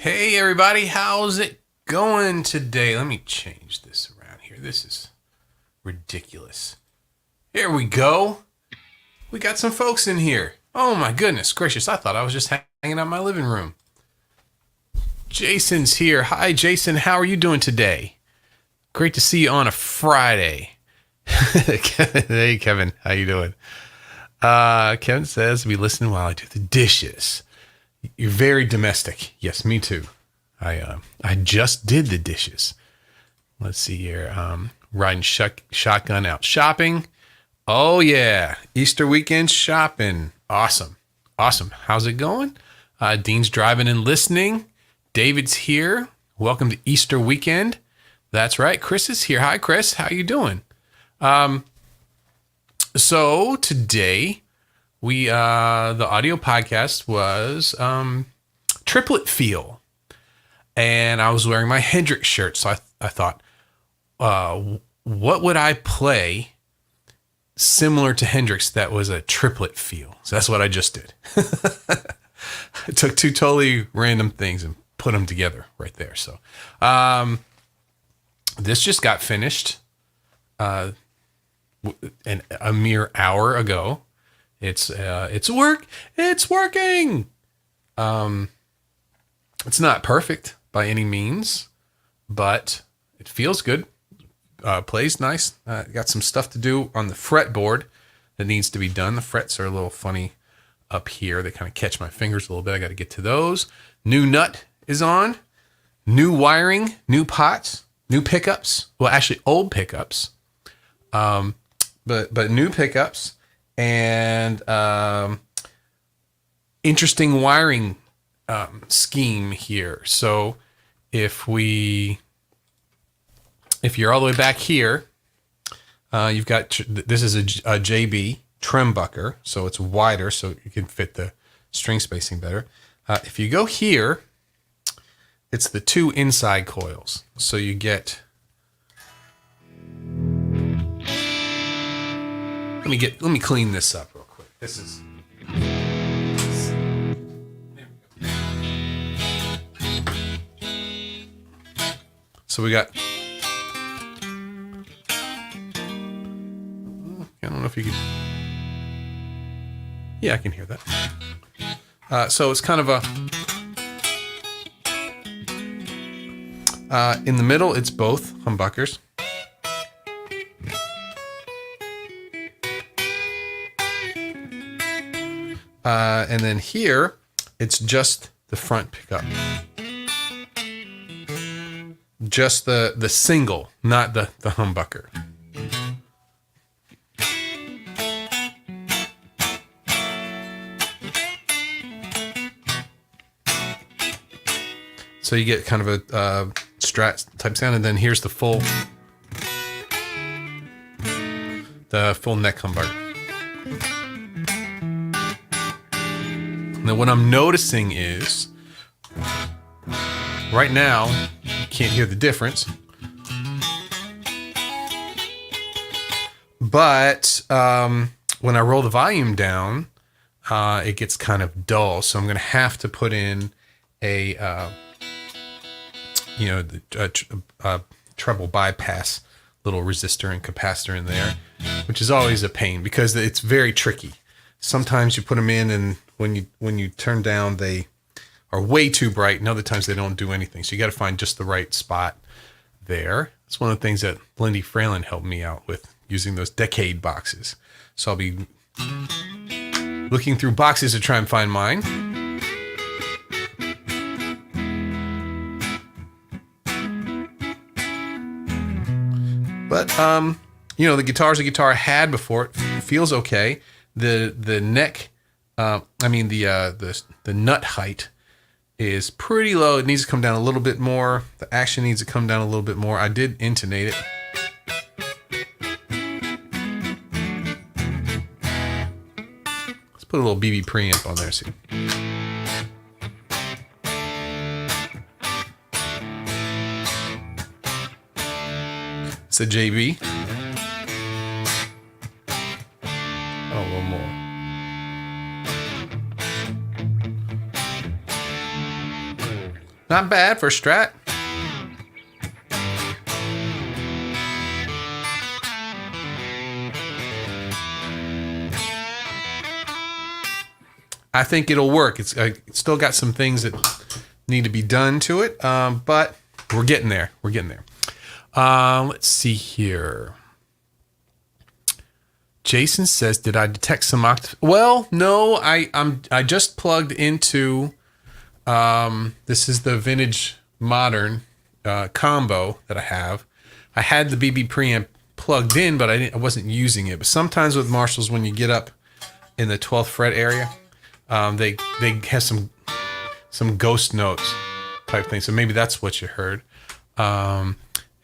Hey everybody, how's it going today? Let me change this around here. This is ridiculous. Here we go. We got some folks in here. Oh my goodness gracious, I thought I was just hanging out in my living room. Jason's here. Hi Jason, how are you doing today? Great to see you on a Friday. Hey Kevin, how you doing? Kevin says, we listen while I do the dishes. You're very domestic. Yes, me too. I just did the dishes. Let's see here. Riding shotgun out shopping. Oh yeah, Easter weekend shopping. Awesome. How's it going? Dean's driving and listening. David's here. Welcome to Easter weekend. That's right. Chris is here. Hi, Chris. How you doing? So today, the audio podcast was Triplet Feel, and I was wearing my Hendrix shirt, so I thought, what would I play similar to Hendrix that was a triplet feel? So that's what I just did. I took two totally random things and put them together right there. So this just got finished a mere hour ago. It's working. It's not perfect by any means, but it feels good. Plays nice. Got some stuff to do on the fretboard that needs to be done. The frets are a little funny up here. They kind of catch my fingers a little bit. I got to get to those. New nut is on. New wiring, new pots, new pickups. Well, actually old pickups. But new pickups. And interesting wiring scheme here. So if you're all the way back here, you've got this is a JB trembucker, so it's wider, so you can fit the string spacing better. If you go here, it's the 2 inside coils. So you get. Let me clean this up real quick. This is. So we got. I don't know if you can. Yeah, I can hear that. So it's kind of a. In the middle, it's both humbuckers. And then here, it's just the front pickup. Just the single, not the humbucker. So you get kind of a Strat type sound, and then here's the full neck humbucker. Now what I'm noticing is right now you can't hear the difference, but when I roll the volume down, it gets kind of dull. So I'm going to have to put in a treble bypass little resistor and capacitor in there, which is always a pain because it's very tricky. Sometimes you put them in, and when you turn down, they are way too bright, and other times they don't do anything. So you got to find just the right spot there. It's one of the things that Lindy Fralin helped me out with, using those decade boxes. So I'll be looking through boxes to try and find mine. But the guitar's a guitar I had before. It feels okay. The neck, the nut height is pretty low. It needs to come down a little bit more. The action needs to come down a little bit more. I did intonate it. Let's put a little BB preamp on there. See. It's a JB. Oh, one more. Not bad for a Strat. I think it'll work. It's still got some things that need to be done to it, but we're getting there. We're getting there. Let's see here. Jason says, "Did I detect some octave?" Well, no. I just plugged into. This is the vintage modern combo that I have. I had the BB preamp plugged in, but I wasn't using it. But sometimes with Marshalls, when you get up in the 12th fret area, they have some ghost notes type thing. So maybe that's what you heard.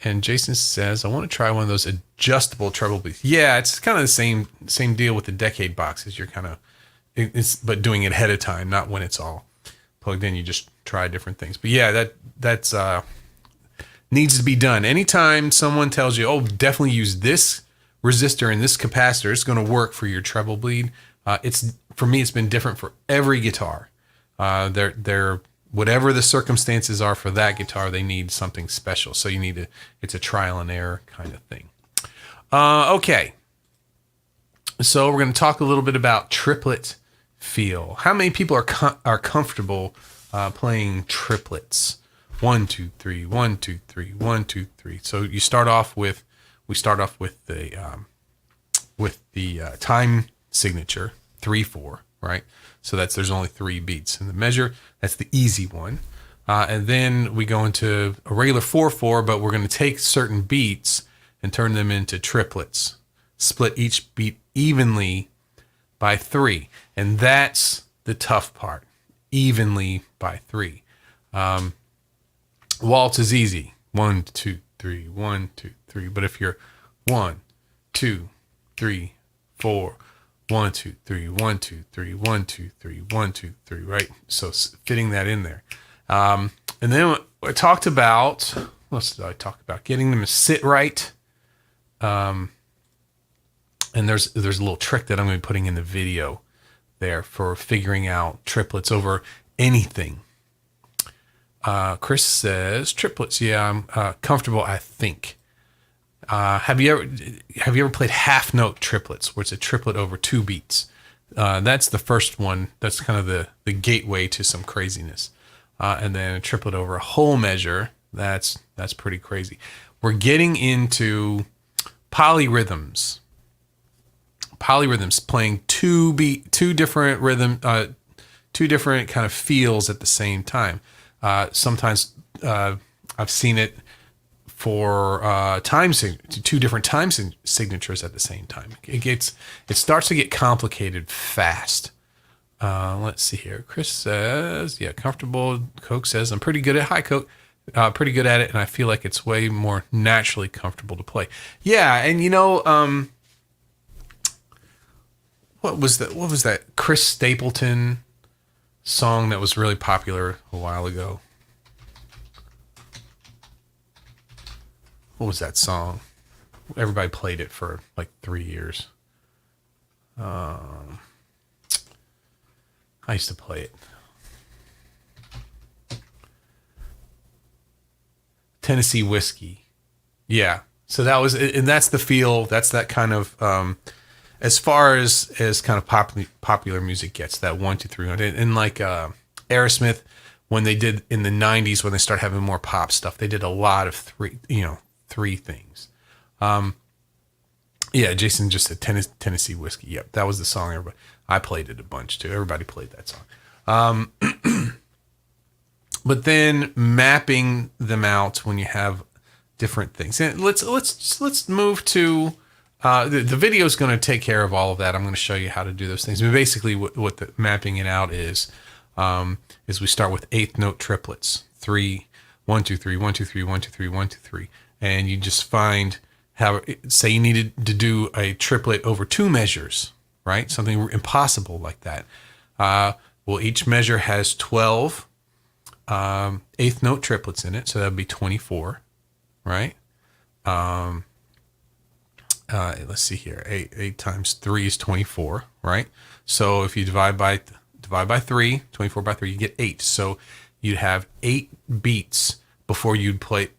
And Jason says, "I want to try one of those adjustable treble beats." Yeah, it's kind of the same deal with the decade boxes. You're kind of, but doing it ahead of time, not when it's all plugged in. You just try different things. But yeah, that's needs to be done. Anytime someone tells you, "Oh, definitely use this resistor and this capacitor, it's going to work for your treble bleed," for me, it's been different for every guitar. They're whatever the circumstances are for that guitar, they need something special. So it's a trial and error kind of thing. Okay. So we're going to talk a little bit about Triplet Feel. How many people are comfortable playing triplets? 1, 2, 3, 1, 2, 3, 1, 2, 3. So we start off with the time signature 3/4, right? So there's only 3 beats in the measure. That's the easy one. And then we go into a regular 4/4, but we're going to take certain beats and turn them into triplets. Split each beat evenly by 3. And that's the tough part. Evenly by 3. Waltz is easy. 1, 2, 3, 1, 2, 3. But if you're 1, 2, 3, 4, 1, 2, 3, 1, 2, 3, 1, 2, 3, 1, 2, 3, right? So fitting that in there. And then I talked about, what else did I talk about? Getting them to sit right. And there's a little trick that I'm going to be putting in the video there for figuring out triplets over anything. Chris says triplets. Yeah, I'm comfortable, I think. Have you ever played half note triplets, where it's a triplet over 2 beats? That's the first one. That's kind of the gateway to some craziness. And then a triplet over a whole measure. That's pretty crazy. We're getting into polyrhythms. Polyrhythms, playing two different rhythm, 2 different kind of feels at the same time. Sometimes I've seen it for 2 different time signatures at the same time. It starts to get complicated fast. Let's see here. Chris says, yeah, comfortable. Coke says, I'm pretty good at Hi Coke. Pretty good at it, and I feel like it's way more naturally comfortable to play. Yeah, and what was that Chris Stapleton song that was really popular a while ago? What was that song? Everybody played it for like 3 years. I used to play it. Tennessee Whiskey. Yeah. So that was, and that's the feel, that's that kind of, as far as kind of popular music gets, that 1, 2, 3, and like Aerosmith, when they did in the 90s, when they started having more pop stuff, they did a lot of 3 things. Yeah, Jason just said Tennessee Whiskey. Yep, that was the song. I played it a bunch too. Everybody played that song. But then mapping them out when you have different things. And let's move to the video is going to take care of all of that. I'm going to show you how to do those things. But basically, what the mapping it out is we start with 8th note triplets. 3, 1, 2, 3, 1, 2, 3, 1, 2, 3, 1, 2, 3, and you just find how. Say you needed to do a triplet over 2 measures, right? Something impossible like that. Well, each measure has 12 8th note triplets in it, so that'd be 24, right? Let's see here. 8 times 3 is 24, right? So if you divide by 3, 24 by 3, you get 8. So you'd have 8 beats before you'd play.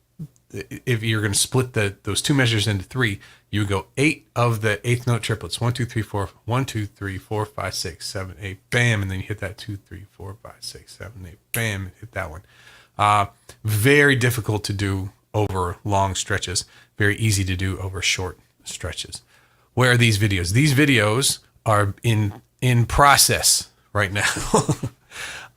If you're going to split those 2 measures into 3, you would go 8 of the 8th note triplets. 1, 2, 3, 4. 1, 2, 3, 4, 5, 6, 7, 8. Bam, and then you hit that 2, 3, 4, 5, 6, 7, 8. Bam, hit that one. Very difficult to do over long stretches. Very easy to do over short stretches. Where are these videos? These videos are in process right now.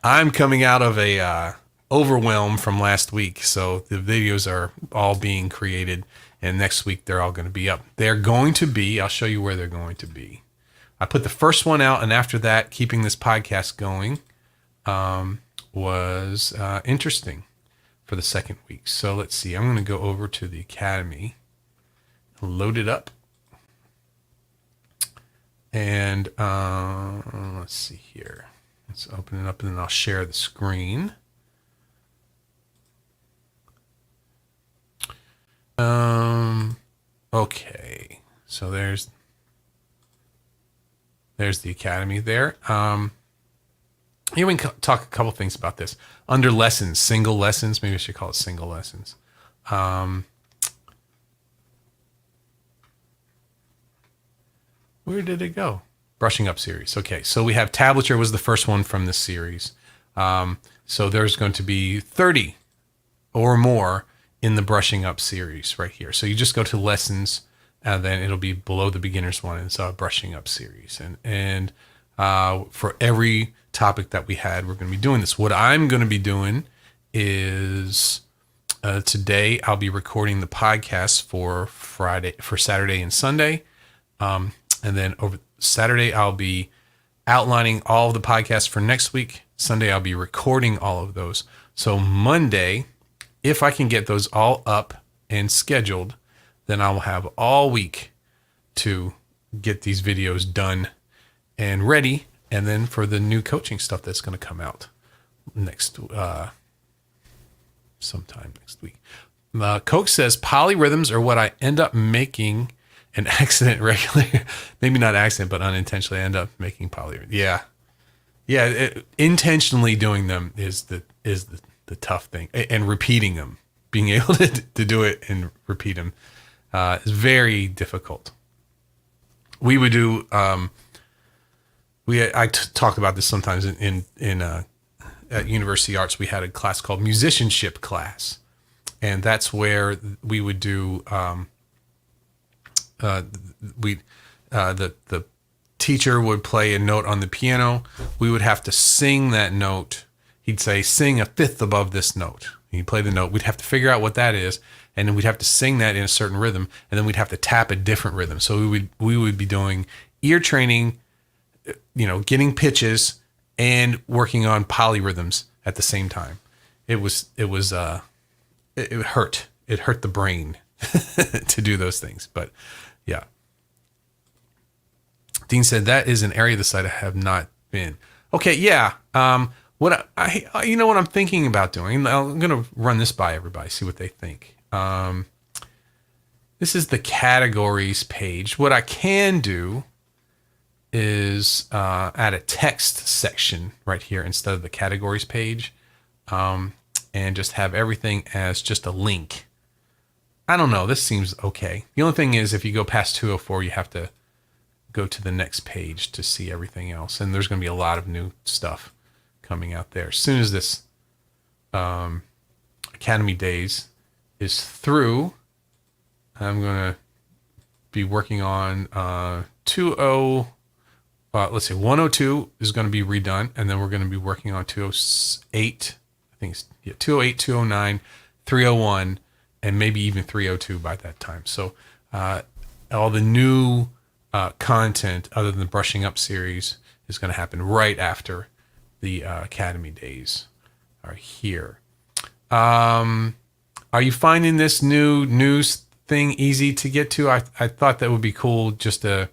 I'm coming out of a overwhelm from last week, so the videos are all being created, and next week they're all going to be up. They're going to be, I'll show you where they're going to be. I put the first one out, and after that, keeping this podcast going was interesting for the second week. So let's see. I'm going to go over to the Academy, load it up, and let's see here. Let's open it up, and then I'll share the screen. Okay, so there's the Academy there. Here we can talk a couple things about this. Under lessons, single lessons, maybe I should call it single lessons. Where did it go? Brushing up series. Okay, so we have tablature was the first one from this series. So there's going to be 30 or more in the brushing up series right here. So you just go to lessons, and then it'll be below the beginners one. It's a brushing up series. And for every topic that we had, we're going to be doing this. What I'm going to be doing is today I'll be recording the podcast for Saturday and Sunday. And then over Saturday, I'll be outlining all of the podcasts for next week. Sunday, I'll be recording all of those. So Monday, if I can get those all up and scheduled, then I will have all week to get these videos done and ready. And then for the new coaching stuff that's going to come out sometime next week. Coke says polyrhythms are what I end up making an accident regularly. Maybe not accident, but unintentionally end up making polyrhythms. Yeah. Intentionally doing them is the tough thing, and repeating them, being able to do it and repeat them is very difficult. We would do. I talk about this sometimes in at University Arts. We had a class called musicianship class, and that's where we would do. The teacher would play a note on the piano. We would have to sing that note. He'd say, "Sing a fifth above this note." He'd play the note. We'd have to figure out what that is, and then we'd have to sing that in a certain rhythm, and then we'd have to tap a different rhythm. So we would be doing ear training, getting pitches and working on polyrhythms at the same time. It hurt. It hurt the brain to do those things. But yeah. Dean said that is an area of the site I have not been. Okay. Yeah. What what I'm thinking about doing, I'm going to run this by everybody, see what they think. This is the categories page. What I can do is add a text section right here instead of the categories page, and just have everything as just a link. I don't know. This seems okay. The only thing is if you go past 204, you have to go to the next page to see everything else. And there's going to be a lot of new stuff coming out there. As soon as this Academy Days is through, I'm going to be working on 102 is going to be redone, and then we're going to be working on 208. I think it's 208, 209, 301, and maybe even 302 by that time. So all the new content other than the Brushing Up series is going to happen right after the Academy Days are here. Are you finding this new news thing easy to get to? I thought that would be cool just to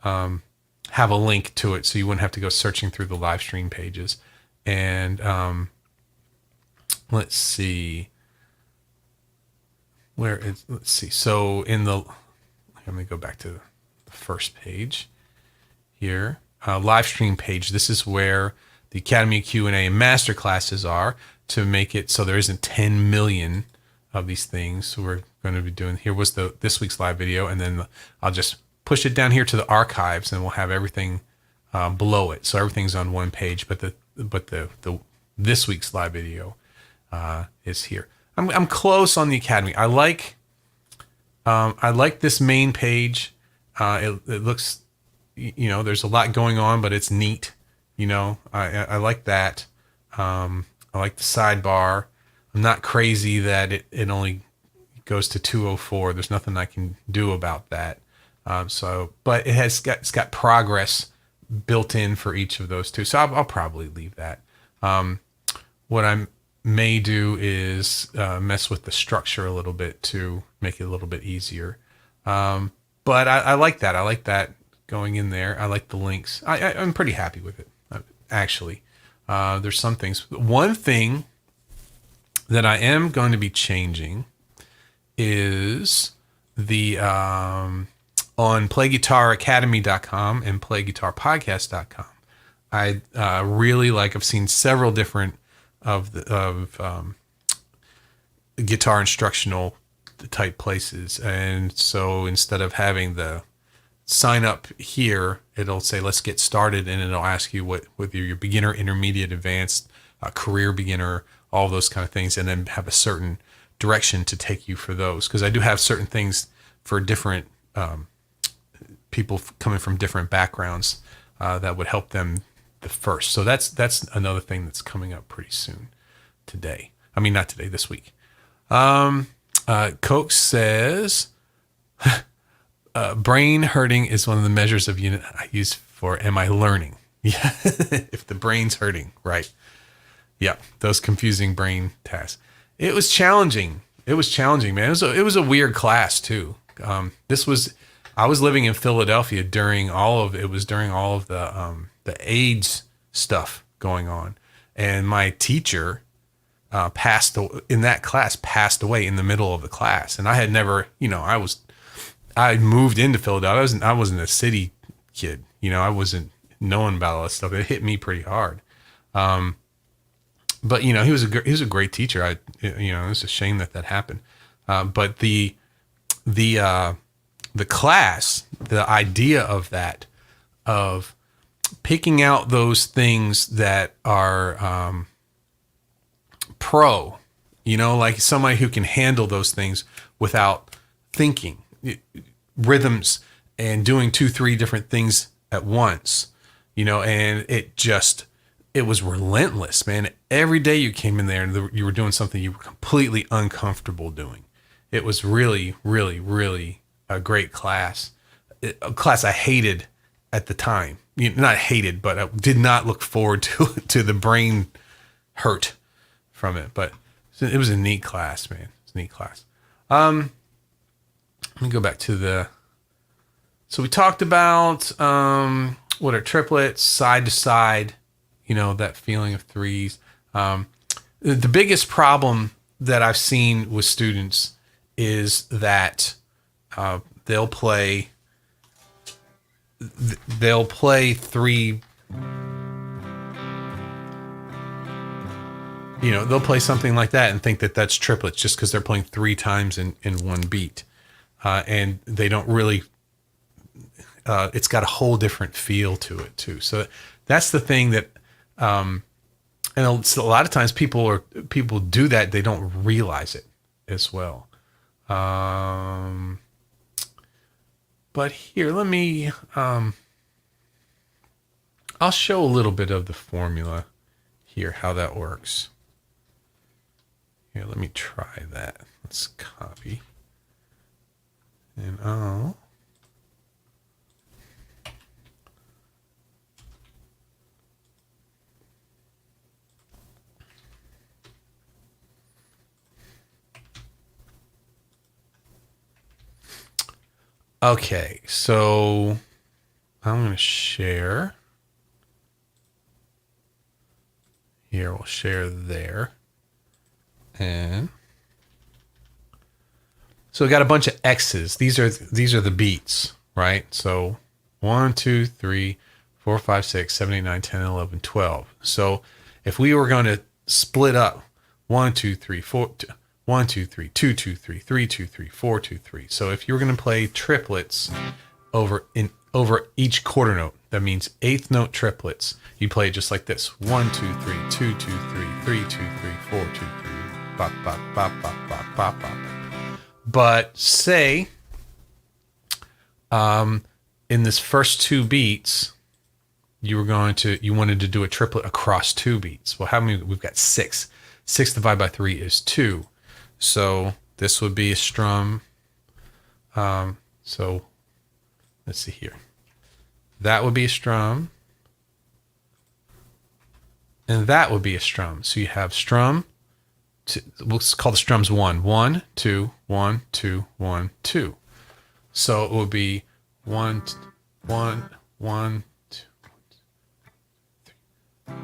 have a link to it so you wouldn't have to go searching through the live stream pages. And let's see. Let's see. So let me go back to the first page here. Live stream page. This is where the Academy Q&A and master classes are, to make it so there isn't 10 million of these things. So we're going to be doing, here was this week's live video, and then I'll just push it down here to the archives, and we'll have everything below it. So everything's on one page, but the this week's live video is here. I'm close on the Academy. I like this main page. It looks, there's a lot going on, but it's neat. I like that. I like the sidebar. I'm not crazy that it only goes to 204. There's nothing I can do about that. But it's got progress built in for each of those two. So I'll probably leave that. What I may do is mess with the structure a little bit to make it a little bit easier. But I like that. I like that going in there. I like the links. I'm pretty happy with it, actually. There's some things. One thing that I am going to be changing is the on playguitaracademy.com and playguitarpodcast.com. I really I've seen several different of guitar instructional type places, and so instead of having the sign up here, it'll say let's get started, and it'll ask you whether you're beginner, intermediate, advanced, career beginner, all those kind of things, and then have a certain direction to take you for those, because I do have certain things for different people coming from different backgrounds that would help them the first. So that's another thing that's coming up pretty soon today. I mean, not today, this week. Coke says, brain hurting is one of the measures of unit I use for am I learning? Yeah, if the brain's hurting, right? Yeah, those confusing brain tasks. It was challenging. Man. It was a weird class too. I was living in Philadelphia during all of it was during all of the AIDS stuff going on, and my teacher in that class passed away in the middle of the class, and I had never, I moved into Philadelphia. I wasn't a city kid, I wasn't knowing about all that stuff. It hit me pretty hard. But he was a great teacher. It was a shame that happened. But the class, the idea of that, of picking out those things that are pro, like somebody who can handle those things without thinking, rhythms and doing 2-3 different things at once, and it was relentless, man. Every day you came in there and you were doing something you were completely uncomfortable doing. It was really, really, really a great class. A class I hated at the time. Not hated, but I did not look forward to the brain hurt from it. But it was a neat class, man. It's a neat class. Let me go back to so we talked about what are triplets, side to side, that feeling of threes. The biggest problem that I've seen with students is that they'll play three, they'll play something like that and think that that's triplets just because they're playing 3 times in one beat. And they don't really, it's got a whole different feel to it too. So that's the thing that, and a lot of times people do that. They don't realize it as well. But here, let me, I'll show a little bit of the formula here, how that works. Here, let me try that. Let's copy. And okay, so I'm going to share. Here, we'll share there. And so we got a bunch of X's. These are the beats, right? So 1, 2, 3, 4, 5, 6, 7, 8, 9, 10, 11, 12. So if we were going to split up 1, 2, 3, 4, 1, 2, 3, 2, 2, 3, 3, 2, 3, 4, 2, 3. So if you were going to play triplets over each quarter note, that means eighth note triplets. You play it just like this: 1, 2, 3, 2, 2, 3, 3, 2, 3, 4, 2, 3, bop, bop, bop, bop, bop, bop, bop. But say, in this first 2 beats, you wanted to do a triplet across 2 beats. Well, how many? We've got 6. 6 divided by 3 is 2. So this would be a strum. So let's see here. That would be a strum. And that would be a strum. So you have strum. We'll call the strums 1. 1, 2, 1, 2, 1, 2. So it would be 1, 1, 1, 2, 3.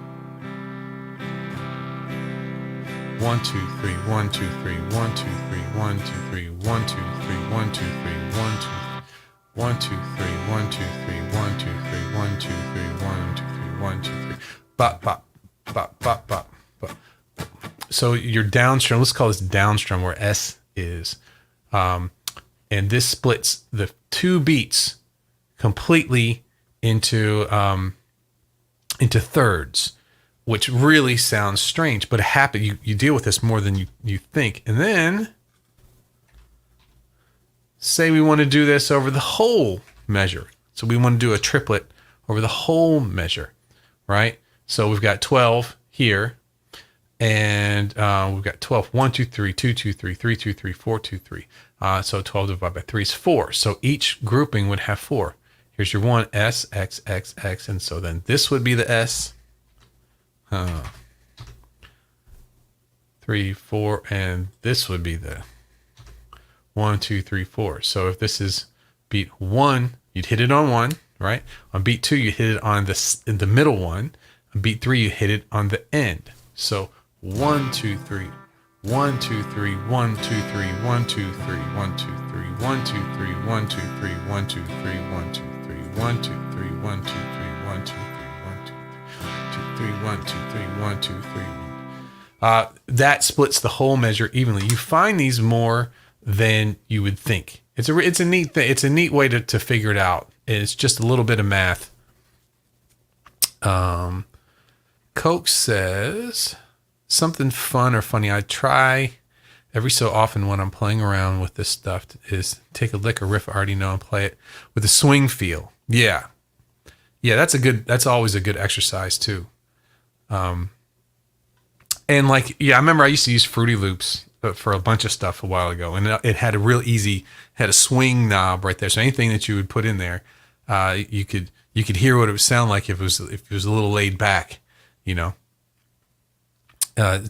1, 2, 3, 1, 2, 3, 1, 2, 3, 1, 2, 3, 1, 2, 3, 1, 2, 3, 1, 2, 1, 2, 3, 1, 2, 3, 1, 2, 3, 1, 2, 3, 1, 2, 3, 1, 2, 3. Bop, bop, bop, bop, bop, bop. So your downstrum, let's call this downstrum where S is. And this splits the 2 beats completely into thirds, which really sounds strange, but it happens. You deal with this more than you think. And then say we want to do this over the whole measure. So we want to do a triplet over the whole measure, right? So we've got 12 here, and we've got 12. 1, 2, 3, 2, 2, 3, 3, 2, 3, 4, 2, 3. So 12 divided by 3 is 4. So each grouping would have 4. Here's your 1, S, X, X, X. And so then this would be the S. 3, 4, and this would be the 1, 2, 3, 4. So if this is Beat 1, you'd hit it on 1, right? On beat 2, you hit it on in the middle one. On beat 3, you hit it on the end. So 1, 2, 3. 1, 2, 3, 1, 2, 3, 1, 2, 3, 1, 2, 3, 1, 2, 3, 1, 2, 3, 1, 2, 3, 1, 2, 3, 1, 2, 3, 1, 2, 3, 1, 2, 3, 1, 2, 3, 1, 2, 3, 1. That splits the whole measure evenly. You find these more than you would think. It's a neat thing. It's a neat way to figure it out. It's just a little bit of math. Coke says something fun or funny I try every so often when I'm playing around with this stuff is take a lick or riff I already know and play it with a swing feel. Yeah, that's always a good exercise too. And I remember I used to use Fruity Loops for a bunch of stuff a while ago, and it had had a swing knob right there. So anything that you would put in there, you could hear what it would sound like if it was a little laid back,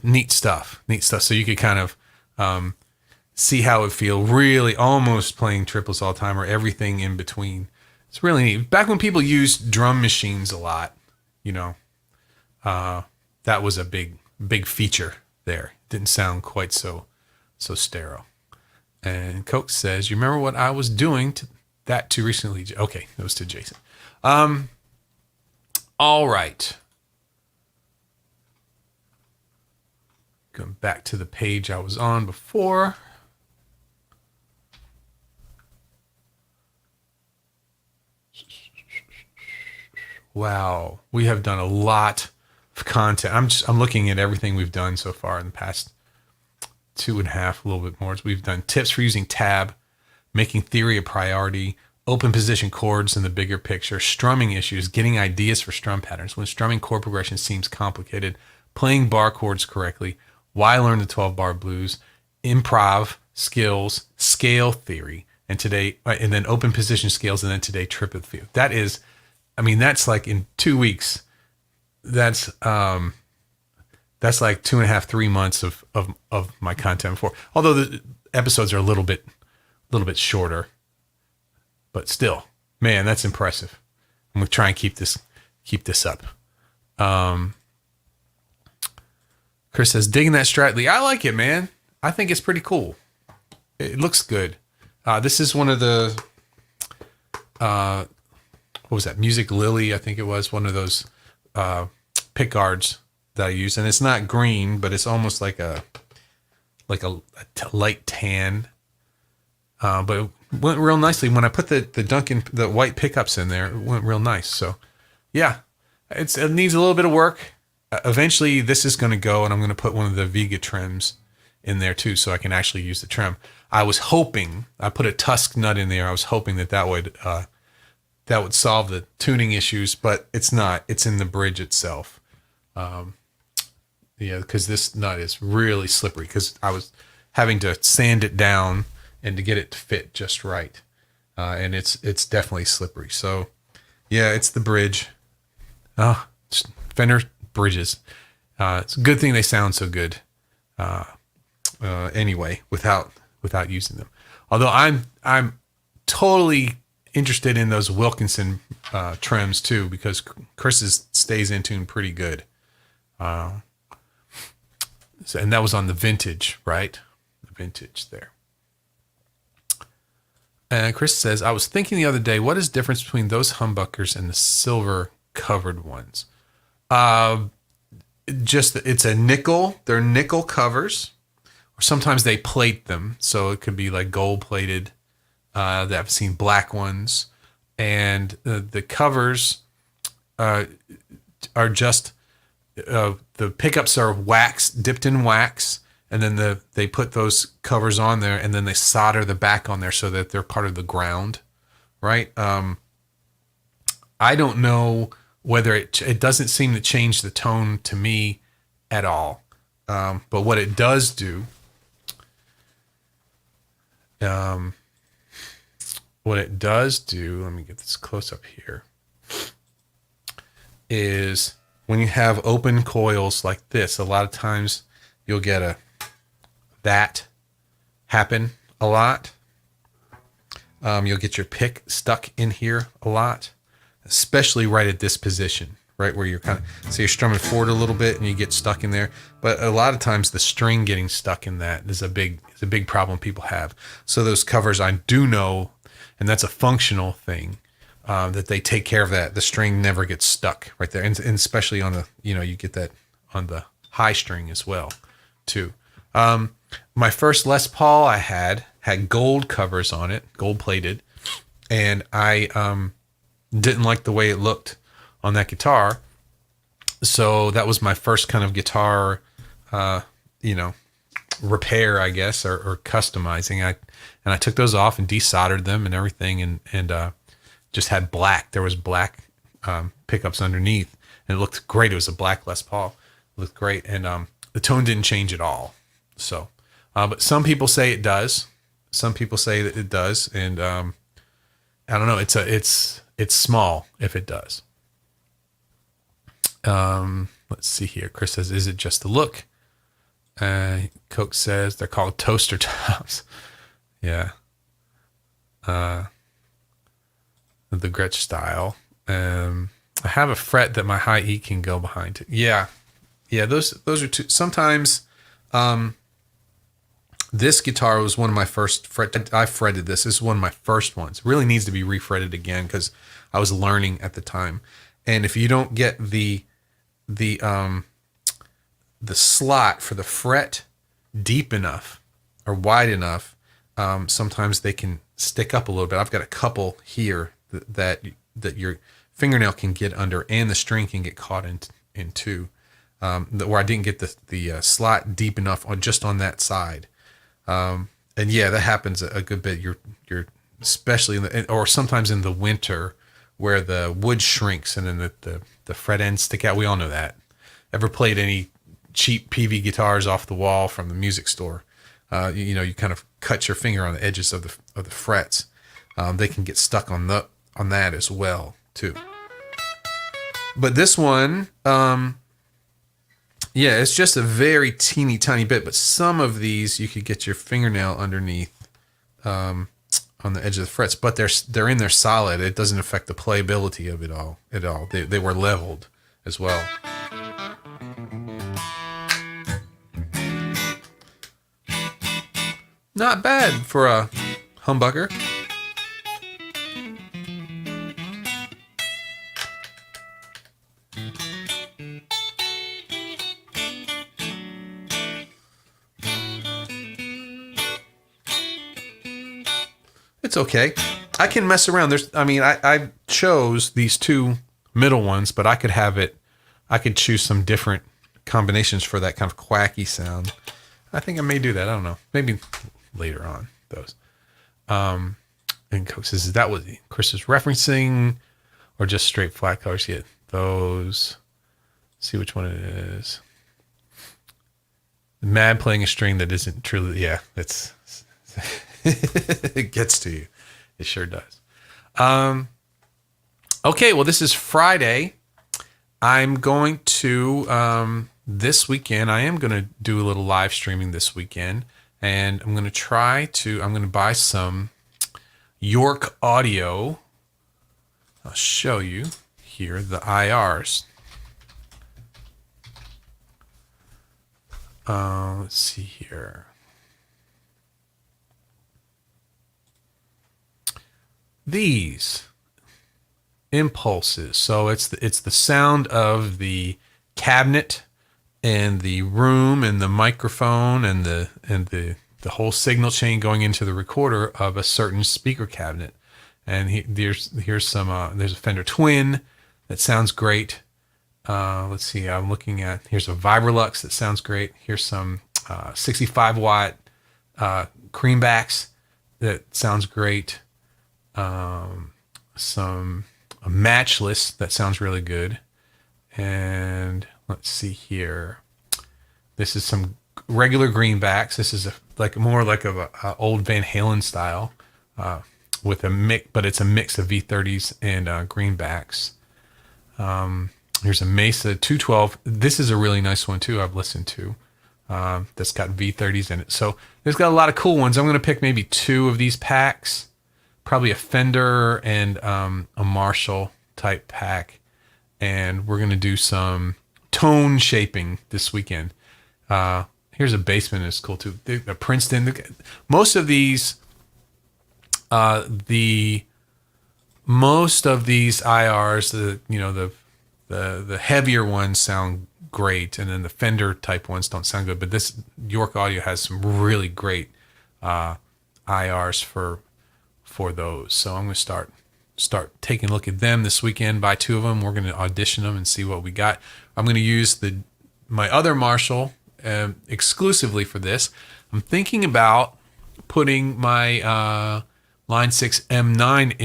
neat stuff. So you could kind of see how it would feel really almost playing triplets all the time or everything in between. It's really neat. Back when people used drum machines a lot, that was a big feature there. It didn't sound quite so sterile. And Coke says, you remember what I was doing to that too recently? Okay, that was to Jason. All right. Going back to the page I was on before. Wow, we have done a lot of content. I'm looking at everything we've done so far in the past 2.5, a little bit more. So we've done tips for using tab, making theory a priority, open position chords in the bigger picture, strumming issues, getting ideas for strum patterns when strumming chord progression seems complicated, playing bar chords correctly, why learn the 12-bar blues, improv skills, scale theory, and then open position scales, and then today Triplet Feel. That's like in 2 weeks. That's like 2.5, 3 months of my content before. Although the episodes are a little bit shorter, but still, man, that's impressive. I'm gonna try and keep this up. Chris says, digging that Strat Lee. I like it, man. I think it's pretty cool. It looks good. This is one of the, what was that? Music Lily, I think it was one of those pick guards that I use. And it's not green, but it's almost like a light tan. But it went real nicely. When I put the white pickups in there, it went real nice. So, yeah, it needs a little bit of work. Eventually, this is going to go, and I'm going to put one of the Vega trims in there too, so I can actually use the trim. I was hoping I put a tusk nut in there. I was hoping that would solve the tuning issues, but it's not. It's in the bridge itself. Because this nut is really slippery. Because I was having to sand it down and to get it to fit just right, and it's definitely slippery. So, yeah, it's the bridge. Fender bridges. It's a good thing they sound so good. Anyway, without using them. Although I'm totally interested in those Wilkinson trims too, because Chris's stays in tune pretty good. And that was on the vintage, right? The vintage there. And Chris says, I was thinking the other day, what is the difference between those humbuckers and the silver covered ones? It's a nickel. They're nickel covers, or sometimes they plate them. So it could be like gold plated. I've seen black ones, and the covers are just the pickups are dipped in wax, and then they put those covers on there, and then they solder the back on there so that they're part of the ground, right? I don't know whether it doesn't seem to change the tone to me at all, but what it does do. What it does do, let me get this close up here, is when you have open coils like this, a lot of times you'll get that happen a lot. You'll get your pick stuck in here a lot, especially right at this position, right where you're kind of, so you're strumming forward a little bit and you get stuck in there. But a lot of times the string getting stuck in that is a big problem people have. So those covers, I do know, and that's a functional thing, that they take care of that. The string never gets stuck right there. And especially on the, you get that on the high string as well too. My first Les Paul I had gold covers on it, gold plated. And I, didn't like the way it looked on that guitar. So that was my first kind of guitar, repair, I guess, or customizing. I took those off and desoldered them and everything, and just had black. There was black pickups underneath, and it looked great. It was a black Les Paul. It looked great, and the tone didn't change at all. So, but some people say it does. Some people say that it does, and I don't know. It's small if it does. Let's see here. Chris says, "Is it just the look?" Coke says they're called toaster tops. Yeah. The Gretsch style. I have a fret that my high E can go behind it. Yeah. Those are two. Sometimes, this guitar was one of my first I fretted this. This is one of my first ones. It really needs to be refretted again because I was learning at the time. And if you don't get the slot for the fret deep enough or wide enough, sometimes they can stick up a little bit. I've got a couple here that your fingernail can get under and the string can get caught in two, where I didn't get the slot deep enough just on that side. And yeah, that happens a good bit. You're especially or sometimes in the winter where the wood shrinks and then the fret ends stick out. We all know that. Ever played any cheap PV guitars off the wall from the music store? You kind of cut your finger on the edges of the frets. They can get stuck on that as well too. But this one, yeah, it's just a very teeny tiny bit, but some of these you could get your fingernail underneath on the edge of the frets, but they're in there solid. It doesn't affect the playability of it all at all. They were leveled as well. Not bad for a humbucker. It's okay. I can mess around. I chose these two middle ones, but I could choose some different combinations for that kind of quacky sound. I think I may do that. I don't know. Maybe later on those. And Coke says, is that what Chris is referencing or just straight flat colors? Yeah, those. See which one it is. Mad playing a string that isn't truly, yeah, it's it gets to you. It sure does. Okay, well, this is Friday. I'm going to, this weekend, I am going to do a little live streaming this weekend. And I'm going to buy some York audio. I'll show you here the IRs. Let's see here. These impulses. So it's the sound of the cabinet and the room and the microphone and the whole signal chain going into the recorder of a certain speaker cabinet. And there's a Fender Twin that sounds great. Let's see. I'm looking at, here's a Vibrolux that sounds great. Here's some 65 watt Creambacks that sounds great. A Matchless that sounds really good. And let's see here. This is some regular greenbacks. This is more like a old Van Halen style with a mix, but it's a mix of V30s and greenbacks. Here's a Mesa 212. This is a really nice one too. I've listened to that's got V30s in it. So there's got a lot of cool ones. I'm going to pick maybe two of these packs probably a Fender and a Marshall type pack. And we're going to do some tone shaping this weekend. Here's a Bassman. It's cool too. A Princeton. Most of these, most of these IRs, the heavier ones sound great, and then the Fender type ones don't sound good. But this York Audio has some really great IRs for those. So I'm going to start taking a look at them this weekend. Buy 2 of them. We're going to audition them and see what we got. I'm going to use my other Marshall exclusively for this. I'm thinking about putting my Line 6 M9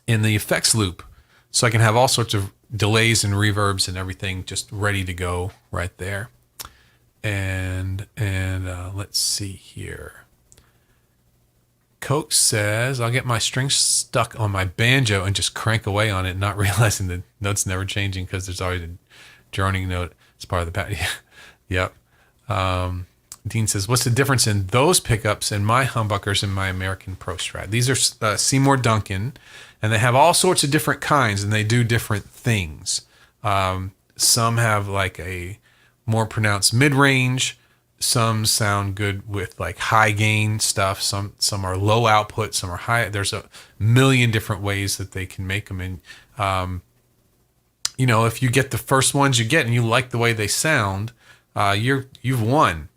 in the effects loop, so I can have all sorts of delays and reverbs and everything just ready to go right there. And let's see here. Coke says, I'll get my strings stuck on my banjo and just crank away on it, not realizing the note's never changing because there's always a droning note as part of the pattern. Yep. Dean says, what's the difference in those pickups and my humbuckers and my American Pro Strat? These are Seymour Duncan, and they have all sorts of different kinds, and they do different things. Some have like a more pronounced mid-range. Some sound good with like high gain stuff. Some are low output. Some are high. There's a million different ways that they can make them. And if you get the first ones you get and you like the way they sound, you've won.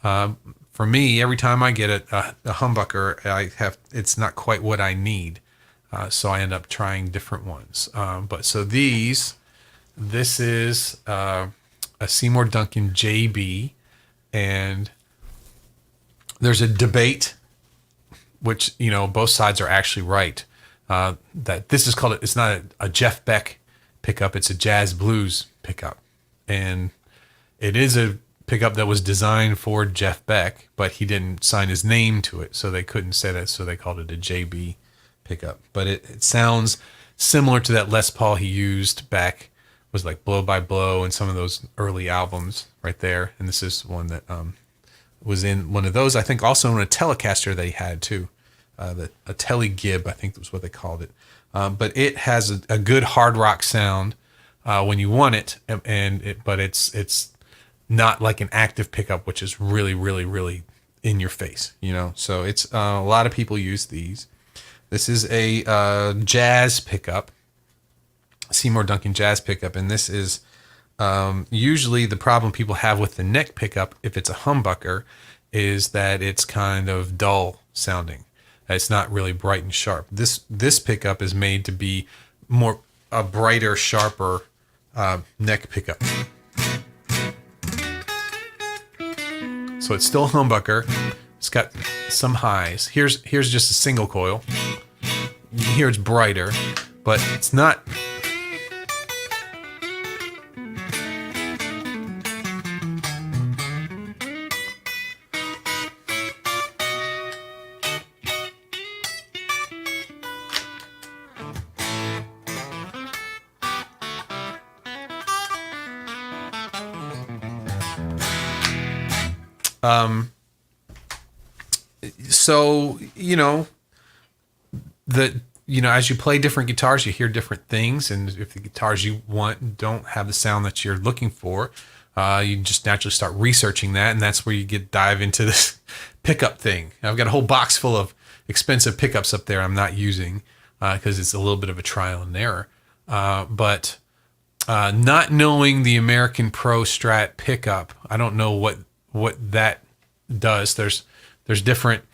For me, every time I get a humbucker, it's not quite what I need. So I end up trying different ones. This is a Seymour Duncan JB. And there's a debate, which, both sides are actually right, that this is called, it's not a Jeff Beck pickup, it's a jazz blues pickup. And it is a pickup that was designed for Jeff Beck, but he didn't sign his name to it, so they couldn't say that, so they called it a JB pickup. But it sounds similar to that Les Paul he used back, was like Blow by Blow and some of those early albums right there. And this is one that was in one of those, I think also in a Telecaster that he had too. A Tele-Gib, I think was what they called it. But it has a good hard rock sound when you want it, but it's not like an active pickup, which is really, really, really in your face, So it's a lot of people use these. This is a jazz pickup. Seymour Duncan jazz pickup, and this is usually the problem people have with the neck pickup, if it's a humbucker, is that it's kind of dull sounding. It's not really bright and sharp. This pickup is made to be a brighter, sharper neck pickup. So it's still a humbucker. It's got some highs. Here's just a single coil. Here it's brighter, but it's not. So, as you play different guitars, you hear different things. And if the guitars you want don't have the sound that you're looking for, you just naturally start researching that. And that's where you dive into this pickup thing. I've got a whole box full of expensive pickups up there I'm not using because it's a little bit of a trial and error. But not knowing the American Pro Strat pickup, I don't know what that does. There's different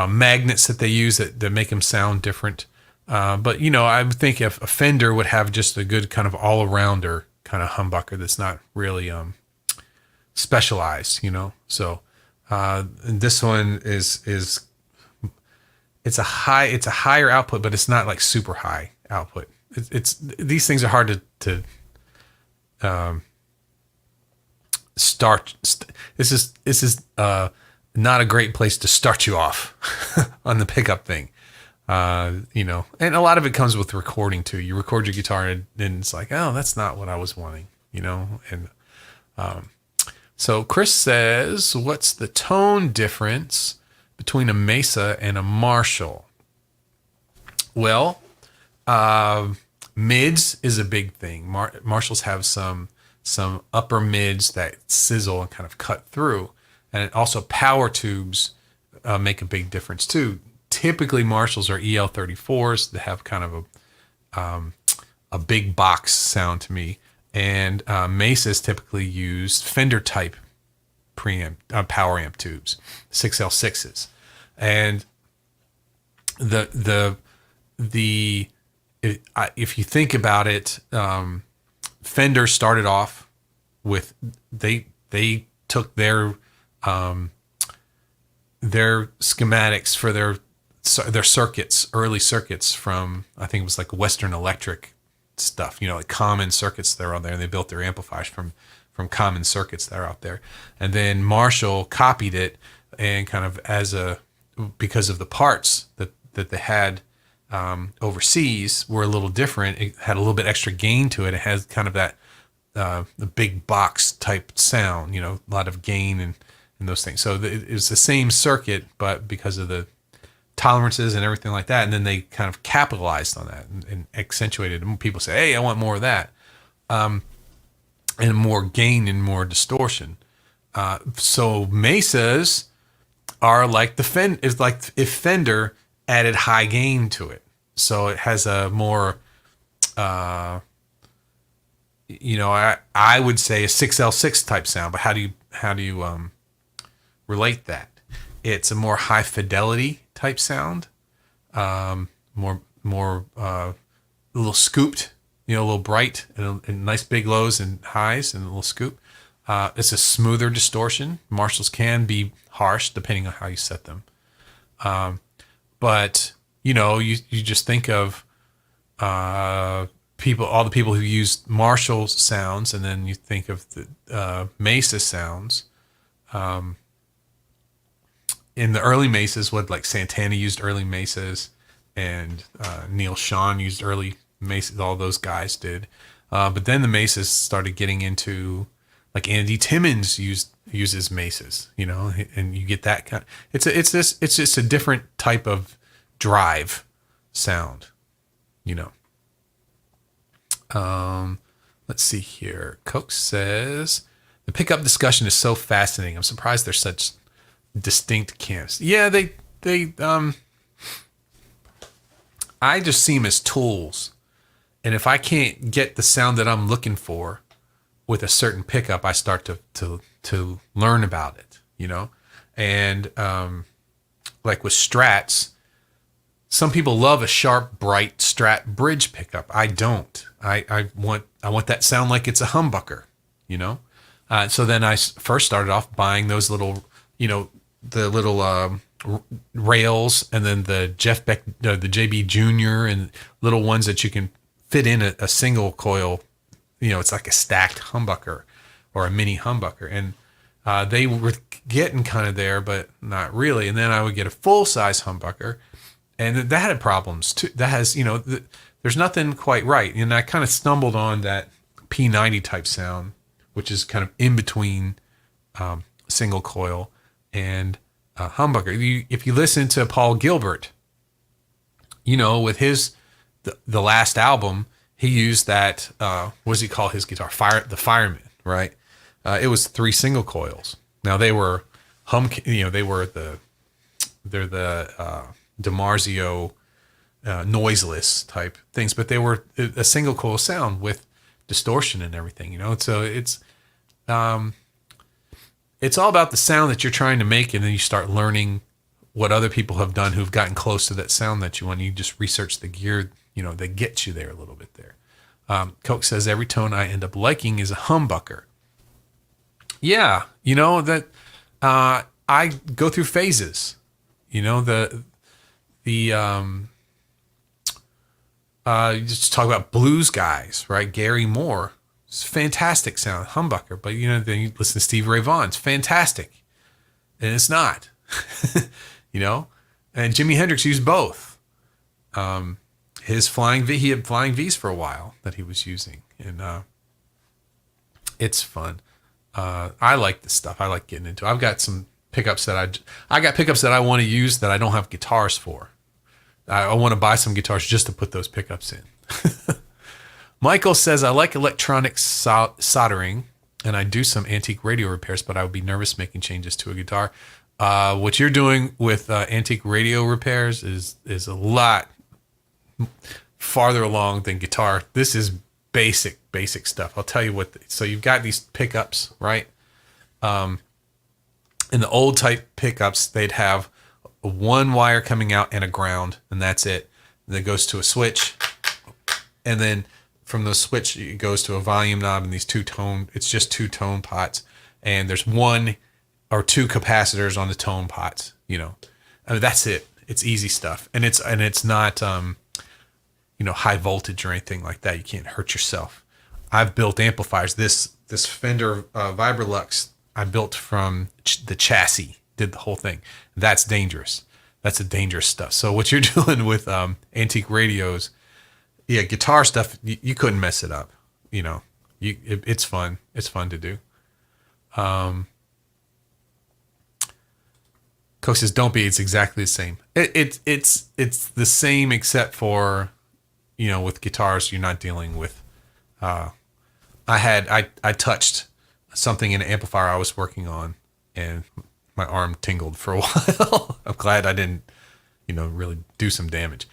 magnets that they use that make them sound different. But I would think if a Fender would have just a good kind of all-arounder kind of humbucker that's not really specialized, So this one is it's a higher output, but it's not like super high output. It's these things are hard to start. This is not a great place to start you off on the pickup thing. And a lot of it comes with recording too. You record your guitar and it's like, oh, that's not what I was wanting, and so Chris says, what's the tone difference between a Mesa and a Marshall? Well, mids is a big thing. Marshalls have some upper mids that sizzle and kind of cut through, and also power tubes make a big difference too. Typically, Marshalls are EL34s that have kind of a big box sound to me, and Mesas typically use Fender type preamp power amp tubes, 6L6s, and if you think about it, Fender started off with they took their schematics for their circuits, early circuits from, I think it was like Western Electric stuff, like common circuits that are out there, and they built their amplifiers from common circuits that are out there. And then Marshall copied it, and kind of because of the parts that they had overseas were a little different. It had a little bit extra gain to it. It has kind of that the big box type sound, a lot of gain and those things. So it's the same circuit, but because of the tolerances and everything like that, and then they kind of capitalized on that and accentuated it. And people say, hey, I want more of that, and more gain and more distortion. So Mesas are like is like if Fender added high gain to it, so it has a more I would say a 6L6 type sound. But how do you relate that? It's a more high fidelity type sound, more a little scooped, a little bright, and nice big lows and highs and a little scoop. It's a smoother distortion. Marshalls can be harsh depending on how you set them. But you just think of all the people who use Marshall sounds, and then you think of the Mesa sounds. In the early Mesas, like Santana used early Mesas, and Neil Sean used early Mesas. All those guys did. But then the Mesas started getting into, like, Andy Timmons uses Mesas, and you get that kind. It's just a different type of drive sound, Let's see here. Coke says the pickup discussion is so fascinating. I'm surprised they're such distinct camps. Yeah, I just see them as tools, and if I can't get the sound that I'm looking for with a certain pickup, I start to learn about it, and like with Strats, some people love a sharp, bright Strat bridge pickup. I don't. I want that sound like it's a humbucker, So then I first started off buying those little, the little rails, and then the Jeff Beck, the JB Junior, and little ones that you can fit in a single coil. It's like a stacked humbucker or a mini humbucker, and they were getting kind of there, but not really. And then I would get a full size humbucker, and that had problems too. That has, there's nothing quite right. And I kind of stumbled on that P90 type sound, which is kind of in between single coil and humbucker. If you listen to Paul Gilbert, with the last album, he used that, what does he call his guitar? The Fireman, right? It was 3 single coils. Now they were they're the DiMarzio noiseless type things, but they were a single coil sound with distortion and everything, So it's all about the sound that you're trying to make, and then you start learning what other people have done who've gotten close to that sound that you want. You just research the gear, that gets you there a little bit there. Coke says every tone I end up liking is a humbucker. Yeah, that I go through phases. You just talk about blues guys, right? Gary Moore, it's fantastic sound, humbucker. But then you listen to Stevie Ray Vaughan, it's fantastic, and it's not. And Jimi Hendrix used both. His he had Flying V's for a while that he was using, and it's fun. I like this stuff. I like getting into it. I've got some pickups that I got pickups that I want to use that I don't have guitars for. I want to buy some guitars just to put those pickups in. Michael says, I like electronic soldering, and I do some antique radio repairs, but I would be nervous making changes to a guitar. What you're doing with antique radio repairs is a lot farther along than guitar. This is basic stuff. I'll tell you what. So you've got these pickups, right? In the old type pickups, they'd have one wire coming out and a ground, and that's it. And then it goes to a switch, and then from the switch it goes to a volume knob and these it's just two tone pots, and there's one or two capacitors on the tone pots. I mean, that's it. It's easy stuff, and it's not high voltage or anything like that. You can't hurt yourself. I've built amplifiers. This Fender Vibrolux I built from the chassis, did the whole thing. That's dangerous. That's a dangerous stuff. So what you're doing with antique radios, guitar stuff, you couldn't mess it up. It's fun. It's fun to do. Coach says, "Don't be." It's exactly the same. It's the same except for, with guitars, you're not dealing with. I touched something in an amplifier I was working on, and my arm tingled for a while. I'm glad I didn't, really do some damage.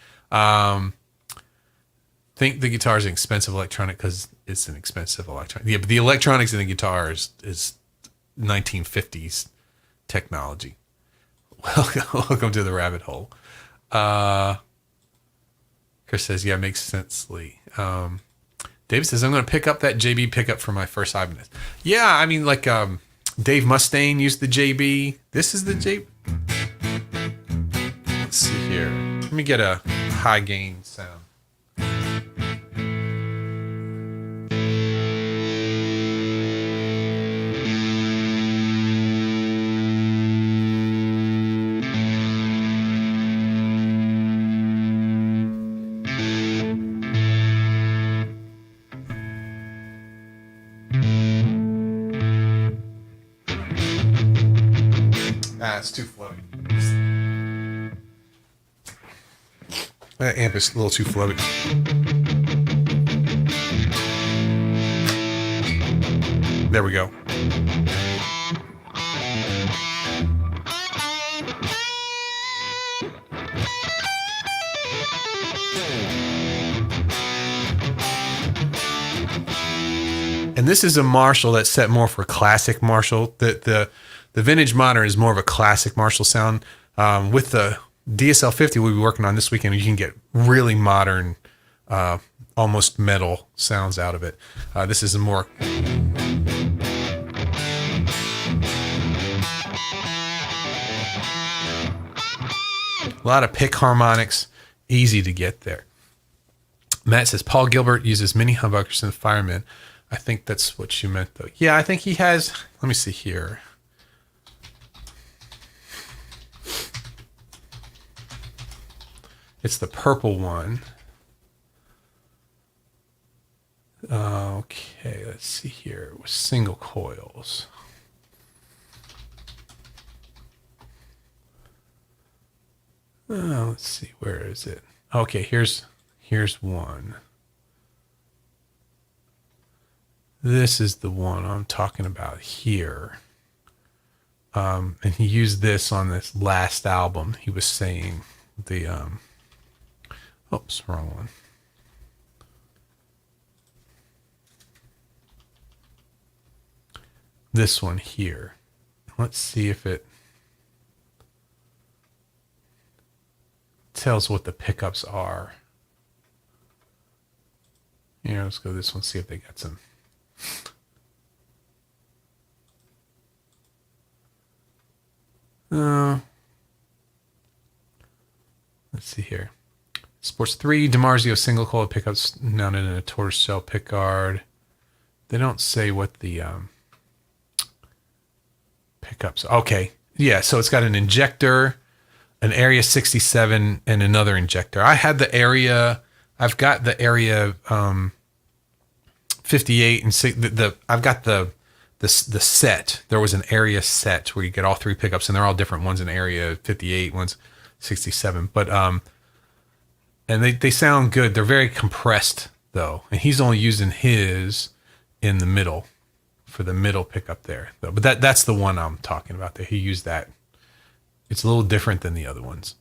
Think the guitar is an expensive electronic because it's an expensive electronic. Yeah, but the electronics in the guitar is 1950s technology. Welcome to the rabbit hole. Chris says, yeah, makes sense, Lee. David says, I'm going to pick up that JB pickup for my first Ibanez. Yeah, I mean, like Dave Mustaine used the JB. This is the JB. Let's see here. Let me get a high gain sound. It's too floaty. That amp is a little too floaty. There we go. And this is a Marshall that's set more for classic Marshall. The vintage modern is more of a classic Marshall sound. With the DSL 50 we'll be working on this weekend, you can get really modern, almost metal sounds out of it. This is a more... A lot of pick harmonics, easy to get there. Matt says, Paul Gilbert uses mini humbuckers in the Fireman. I think that's what you meant, though. Yeah, I think he has... Let me see here. It's the purple one. Okay, let's see here. With single coils. Let's see, where is it? Okay, here's one. This is the one I'm talking about here. And he used this on this last album. He was saying the oops, wrong one. This one here. Let's see if it tells what the pickups are. Here, let's go this one, see if they got some. Let's see here. Sports 3 DiMarzio single coil pickups mounted in a tortoise shell pickguard. They don't say what the pickups. Okay, yeah. So it's got an injector, an Area 67, and another injector. I had the Area. I've got the Area 58 and I've got the the set. There was an area set where you get all three pickups, and they're all different. One's in area 58, one's 67. But and they sound good. They're very compressed though, and he's only using his in the middle for the middle pickup there. Though. But that's the one I'm talking about. That he used that. It's a little different than the other ones.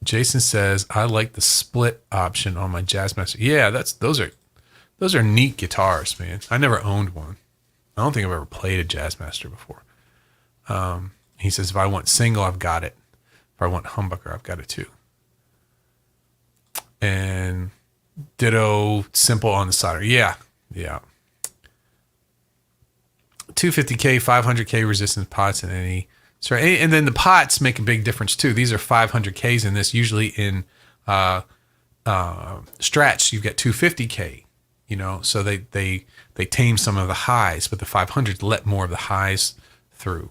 Jason says, I like the split option on my Jazzmaster. Yeah, those are neat guitars, man. I never owned one. I don't think I've ever played a Jazzmaster before. He says, if I want single, I've got it. If I want humbucker, I've got it too. And ditto simple on the solder. Yeah. 250K, 500K resistance pots and any. Sorry, and then the pots make a big difference too. These are 500Ks in this. Usually in Strats, you've got 250K. So they tame some of the highs, but the 500s let more of the highs through.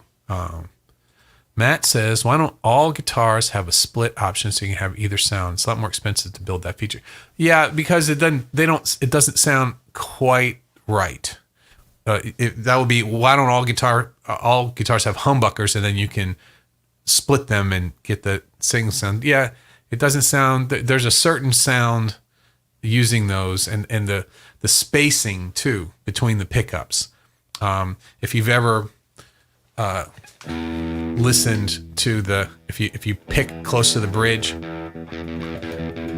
Matt says, why don't all guitars have a split option so you can have either sound? It's a lot more expensive to build that feature. Yeah, because it doesn't sound quite right. That would be, why don't all guitars have humbuckers, and then you can split them and get the single sound. Yeah, it doesn't sound, there's a certain sound using those, and the spacing too between the pickups. If you've ever listened to if you pick close to the bridge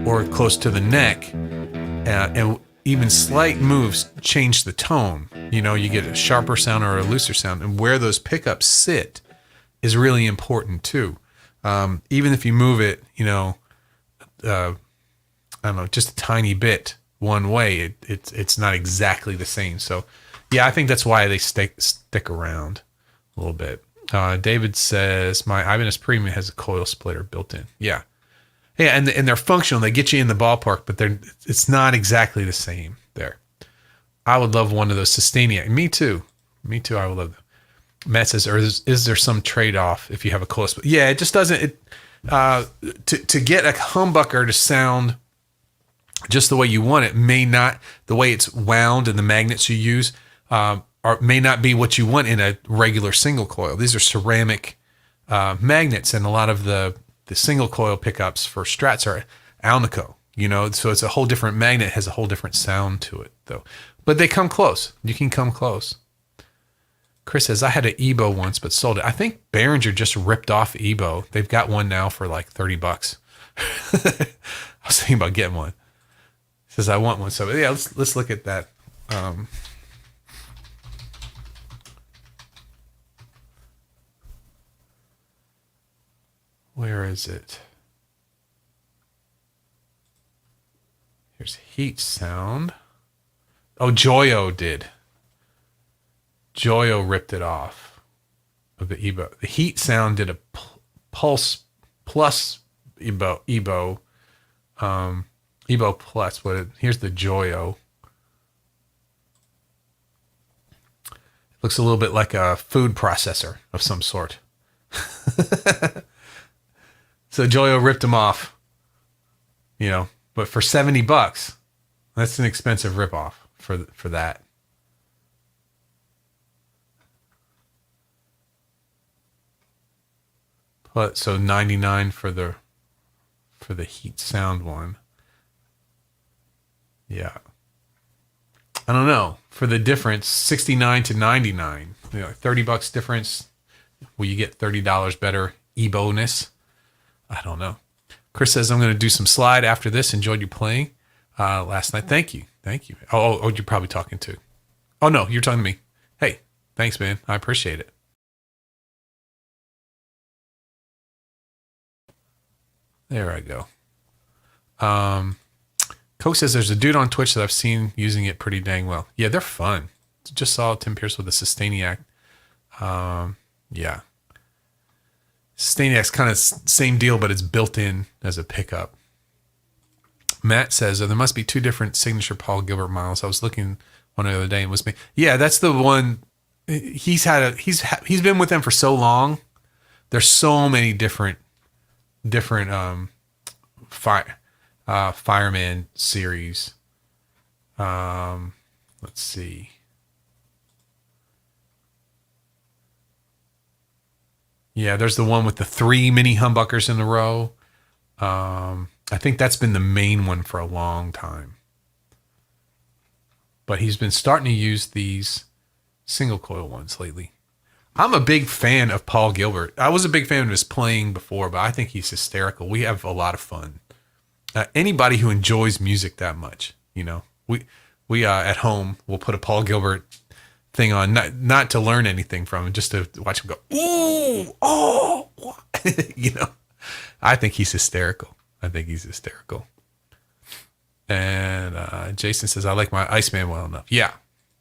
or close to the neck, and even slight moves change the tone. You get a sharper sound or a looser sound, and where those pickups sit is really important too. Even if you move it, I don't know, just a tiny bit one way, it's not exactly the same. So, yeah, I think that's why they stick around a little bit. David says my Ibanez Premium has a coil splitter built in. Yeah, and they're functional. They get you in the ballpark, but it's not exactly the same there. I would love one of those Sustainiac. Me too. I would love them. Matt says, is there some trade-off if you have a coil splitter? Yeah, it just doesn't. To get a humbucker to sound just the way you want it, may not, the way it's wound and the magnets you use may not be what you want in a regular single coil. These are ceramic magnets, and a lot of the single coil pickups for Strats are Alnico, so it's a whole different magnet, has a whole different sound to it though. But they come close. You can come close. Chris says, I had an Ebo once, but sold it. I think Behringer just ripped off Ebo. They've got one now for like $30. I was thinking about getting one. He says, I want one. So yeah, let's look at that. Where is it? Here's Heat Sound. Oh, Joyo did. Joyo ripped it off of the Ebo. The Heat Sound did a Pulse Plus Ebo Plus. Here's the Joyo. It looks a little bit like a food processor of some sort. So Joyo ripped them off, but for $70, that's an expensive ripoff for that. But so $99 for the Heat Sound one. Yeah. I don't know. For the difference, $69 to $99, $30 difference. Will you get $30 better Ebo-ness? I don't know. Chris says, I'm going to do some slide after this. Enjoyed you playing last night. Thank you. Oh, you're probably talking to. Oh, no, you're talking to me. Hey, thanks, man. I appreciate it. There I go. Coke says there's a dude on Twitch that I've seen using it pretty dang well. Yeah, they're fun. Just saw Tim Pierce with a Sustainiac. Yeah. Sustainiac's kind of same deal, but it's built in as a pickup. Matt says, there must be two different signature Paul Gilbert models. I was looking one the other day and was me. Yeah, that's the one. He's been with them for so long. There's so many different Fireman series. Let's see. Yeah, there's the one with the 3 mini humbuckers in a row. I think that's been the main one for a long time. But he's been starting to use these single coil ones lately. I'm a big fan of Paul Gilbert. I was a big fan of his playing before, but I think he's hysterical. We have a lot of fun. Anybody who enjoys music that much, we at home will put a Paul Gilbert thing on, not to learn anything from him, just to watch him go, ooh, oh, I think he's hysterical. And Jason says, I like my Iceman well enough. Yeah,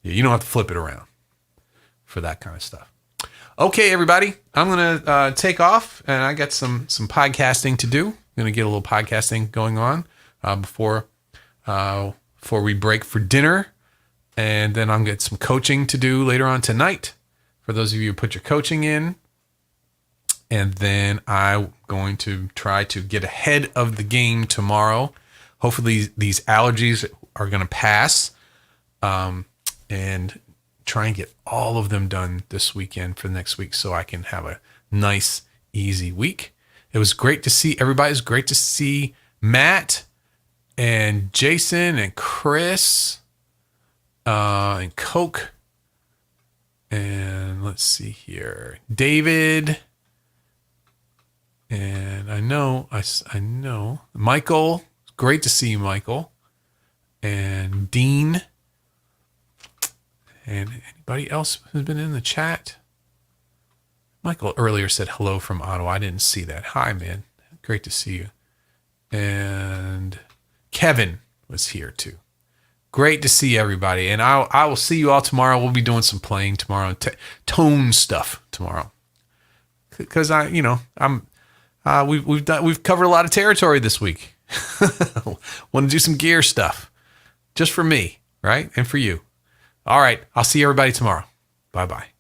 you don't have to flip it around for that kind of stuff. Okay, everybody, I'm going to take off, and I got some podcasting to do. I'm going to get a little podcasting going on before we break for dinner. And then I'll get some coaching to do later on tonight for those of you who put your coaching in. And then I'm going to try to get ahead of the game tomorrow. Hopefully these allergies are going to pass, and try and get all of them done this weekend for next week so I can have a nice, easy week. It was great to see everybody. It was great to see Matt and Jason and Chris and Coke. And let's see here. David. And I know Michael. Great to see you, Michael. And Dean. And anybody else who's been in the chat? Michael earlier said hello from Ottawa. I didn't see that. Hi, man. Great to see you. And Kevin was here too. Great to see everybody. And I will see you all tomorrow. We'll be doing some playing tomorrow, tone stuff tomorrow. Because we've covered a lot of territory this week. Want to do some gear stuff, just for me, right, and for you. All right, I'll see everybody tomorrow. Bye bye.